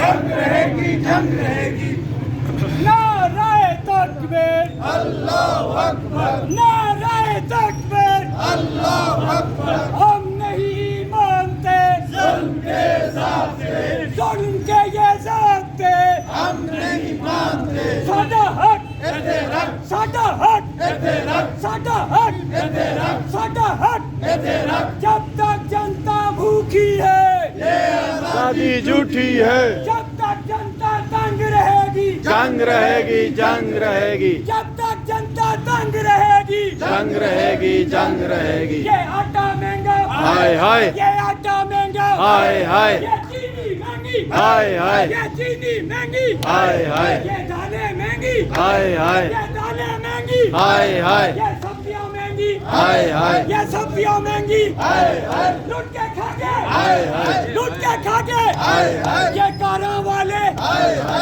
जंग रहेगी, जंग रहेगी। नाराए तकबीर, अल्लाहु अकबर, नाराए तकबीर, अल्लाहु अकबर। हम नहीं मानते जुल्म के ज़ाब्ते, जुल्म के ये ज़ाब्ते, हम नहीं मानते। साडा हक, इत्ते रख, साडा हक, इत्ते रख, साडा हक, इत्ते रख, साडा हक। इत्ते रख। जब तक जनता भूखी है, ये आज़ादी झूठी है। जब तक जनता तंग रहेगी, जंग रहेगी, जंग रहेगी, जब तक जनता तंग रहेगी, जंग रहेगी, जंग रहेगी। ये आटा महंगा, हाय हाय, ये आटा महंगा, हाय हाय, ये चीनी महंगी, हाय हाय, ये चीनी महंगी, हाय हाय, ये दालें महंगी, हाय हाय, ये दालें महंगी, हाय हाय, ये सब्जियां महंगी, हाय हाय, ये सब्जियां महंगी, हाय हाय, लूट के खा के, हाय हाय, लूट के खा के, हाय हाय, ये कारों वाले हाय हाय।